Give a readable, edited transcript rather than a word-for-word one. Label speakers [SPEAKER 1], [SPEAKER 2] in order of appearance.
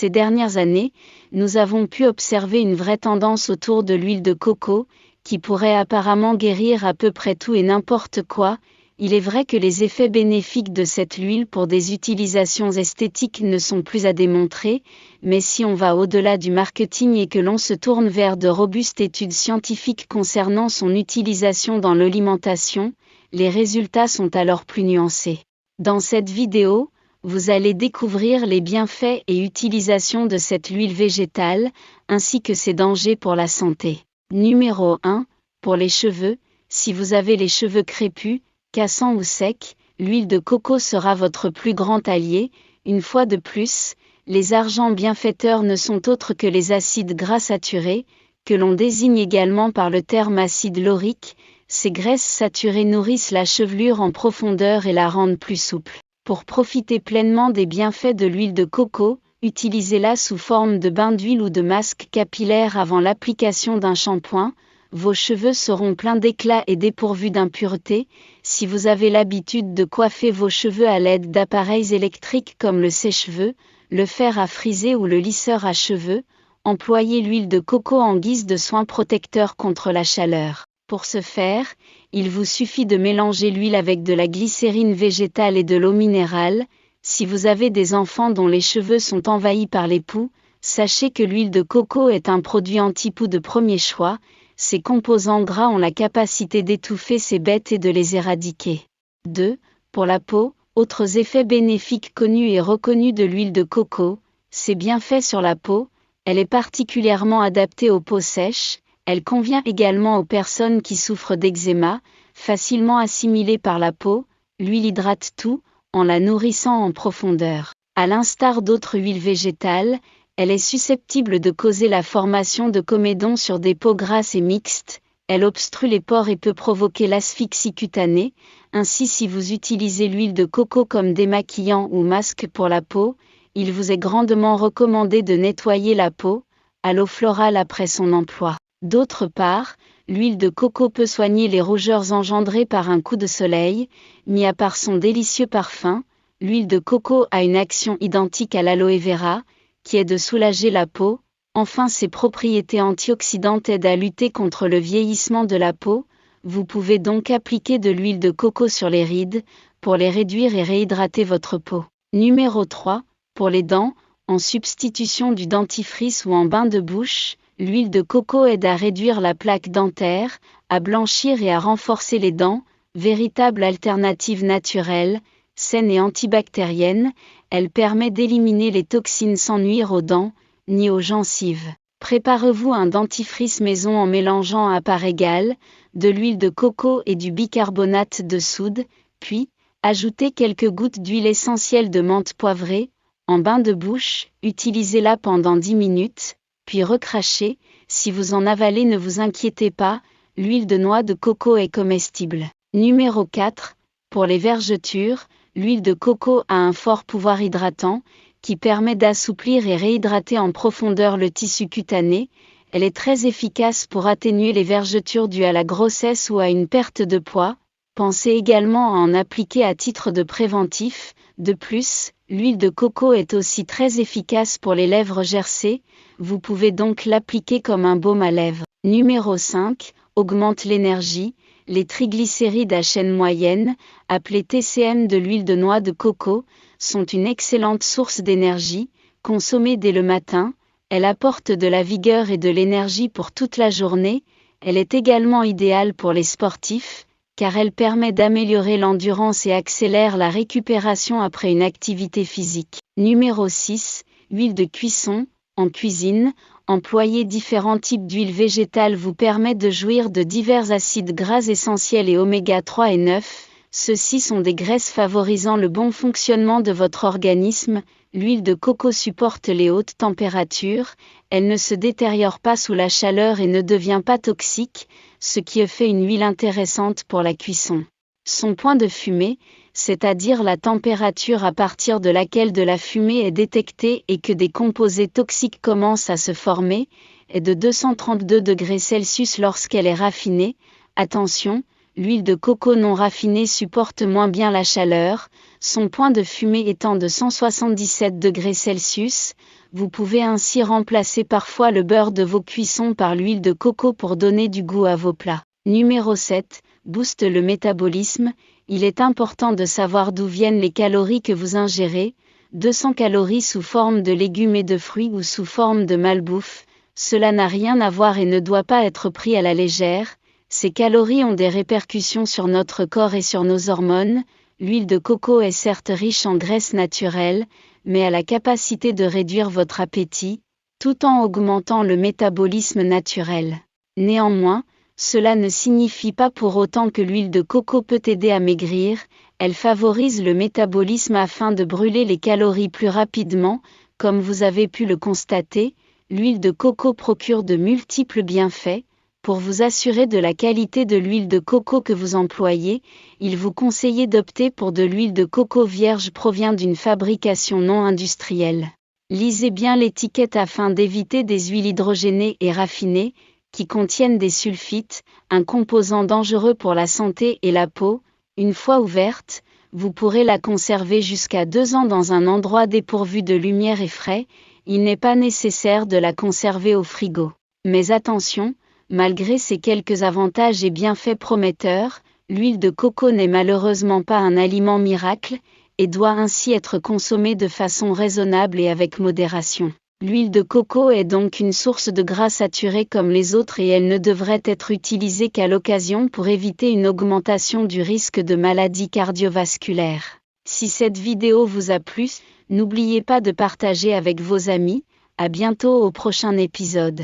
[SPEAKER 1] ces dernières années, nous avons pu observer une vraie tendance autour de l'huile de coco, qui pourrait apparemment guérir à peu près tout et n'importe quoi. Il est vrai que les effets bénéfiques de cette huile pour des utilisations esthétiques ne sont plus à démontrer, mais si on va au-delà du marketing et que l'on se tourne vers de robustes études scientifiques concernant son utilisation dans l'alimentation, les résultats sont alors plus nuancés. Dans cette vidéo, vous allez découvrir les bienfaits et utilisations de cette huile végétale, ainsi que ses dangers pour la santé. Numéro 1. Pour les cheveux, si vous avez les cheveux crépus, cassants ou secs, l'huile de coco sera votre plus grand allié. Une fois de plus, les agents bienfaiteurs ne sont autres que les acides gras saturés, que l'on désigne également par le terme acide laurique. Ces graisses saturées nourrissent la chevelure en profondeur et la rendent plus souple. Pour profiter pleinement des bienfaits de l'huile de coco, utilisez-la sous forme de bain d'huile ou de masque capillaire avant l'application d'un shampoing. Vos cheveux seront pleins d'éclat et dépourvus d'impuretés. Si vous avez l'habitude de coiffer vos cheveux à l'aide d'appareils électriques comme le sèche-cheveux, le fer à friser ou le lisseur à cheveux, employez l'huile de coco en guise de soin protecteur contre la chaleur. Pour ce faire, il vous suffit de mélanger l'huile avec de la glycérine végétale et de l'eau minérale. Si vous avez des enfants dont les cheveux sont envahis par les poux, sachez que l'huile de coco est un produit anti-poux de premier choix. Ses composants gras ont la capacité d'étouffer ces bêtes et de les éradiquer. 2. Pour la peau, autres effets bénéfiques connus et reconnus de l'huile de coco, ses bienfaits sur la peau, elle est particulièrement adaptée aux peaux sèches, elle convient également aux personnes qui souffrent d'eczéma, facilement assimilée par la peau, l'huile hydrate tout, en la nourrissant en profondeur. À l'instar d'autres huiles végétales, elle est susceptible de causer la formation de comédons sur des peaux grasses et mixtes, elle obstrue les pores et peut provoquer l'asphyxie cutanée. Ainsi, si vous utilisez l'huile de coco comme démaquillant ou masque pour la peau, il vous est grandement recommandé de nettoyer la peau à l'eau florale après son emploi. D'autre part, l'huile de coco peut soigner les rougeurs engendrées par un coup de soleil. Mis à part son délicieux parfum, l'huile de coco a une action identique à l'aloe vera, qui est de soulager la peau. Enfin, ses propriétés antioxydantes aident à lutter contre le vieillissement de la peau. Vous pouvez donc appliquer de l'huile de coco sur les rides, pour les réduire et réhydrater votre peau. Numéro 3. Pour les dents, en substitution du dentifrice ou en bain de bouche, l'huile de coco aide à réduire la plaque dentaire, à blanchir et à renforcer les dents. Véritable alternative naturelle, saine et antibactérienne, elle permet d'éliminer les toxines sans nuire aux dents, ni aux gencives. Préparez-vous un dentifrice maison en mélangeant à parts égales, de l'huile de coco et du bicarbonate de soude, puis, ajoutez quelques gouttes d'huile essentielle de menthe poivrée, en bain de bouche, utilisez-la pendant 10 minutes, puis recrachez. Si vous en avalez, ne vous inquiétez pas, l'huile de noix de coco est comestible. Numéro 4. Pour les vergetures, l'huile de coco a un fort pouvoir hydratant, qui permet d'assouplir et réhydrater en profondeur le tissu cutané. Elle est très efficace pour atténuer les vergetures dues à la grossesse ou à une perte de poids. Pensez également à en appliquer à titre de préventif. De plus, l'huile de coco est aussi très efficace pour les lèvres gercées. Vous pouvez donc l'appliquer comme un baume à lèvres. Numéro 5. Augmente l'énergie. Les triglycérides à chaîne moyenne, appelés TCM de l'huile de noix de coco, sont une excellente source d'énergie. Consommée dès le matin, elle apporte de la vigueur et de l'énergie pour toute la journée. Elle est également idéale pour les sportifs, car elle permet d'améliorer l'endurance et accélère la récupération après une activité physique. Numéro 6. Huile de cuisson. En cuisine, employer différents types d'huiles végétales vous permet de jouir de divers acides gras essentiels et oméga 3 et 9. Ceux-ci sont des graisses favorisant le bon fonctionnement de votre organisme. L'huile de coco supporte les hautes températures, elle ne se détériore pas sous la chaleur et ne devient pas toxique, ce qui fait une huile intéressante pour la cuisson. Son point de fumée, c'est-à-dire la température à partir de laquelle de la fumée est détectée et que des composés toxiques commencent à se former, est de 232 °C lorsqu'elle est raffinée. Attention, L'huile de coco non raffinée supporte moins bien la chaleur, son point de fumée étant de 177 degrés Celsius. Vous pouvez ainsi remplacer parfois le beurre de vos cuissons par l'huile de coco pour donner du goût à vos plats. Numéro 7. Booste le métabolisme. Il est important de savoir d'où viennent les calories que vous ingérez. 200 calories sous forme de légumes et de fruits ou sous forme de malbouffe. Cela n'a rien à voir et ne doit pas être pris à la légère. Ces calories ont des répercussions sur notre corps et sur nos hormones. L'huile de coco est certes riche en graisses naturelles, mais a la capacité de réduire votre appétit, tout en augmentant le métabolisme naturel. Néanmoins, cela ne signifie pas pour autant que l'huile de coco peut aider à maigrir. Elle favorise le métabolisme afin de brûler les calories plus rapidement. Comme vous avez pu le constater, l'huile de coco procure de multiples bienfaits. Pour vous assurer de la qualité de l'huile de coco que vous employez, il vous conseille d'opter pour de l'huile de coco vierge provient d'une fabrication non industrielle. Lisez bien l'étiquette afin d'éviter des huiles hydrogénées et raffinées, qui contiennent des sulfites, un composant dangereux pour la santé et la peau. Une fois ouverte, vous pourrez la conserver jusqu'à 2 ans dans un endroit dépourvu de lumière et frais. Il n'est pas nécessaire de la conserver au frigo. Mais attention, malgré ces quelques avantages et bienfaits prometteurs, l'huile de coco n'est malheureusement pas un aliment miracle, et doit ainsi être consommée de façon raisonnable et avec modération. L'huile de coco est donc une source de gras saturé comme les autres et elle ne devrait être utilisée qu'à l'occasion pour éviter une augmentation du risque de maladies cardiovasculaires. Si cette vidéo vous a plu, n'oubliez pas de partager avec vos amis. À bientôt au prochain épisode.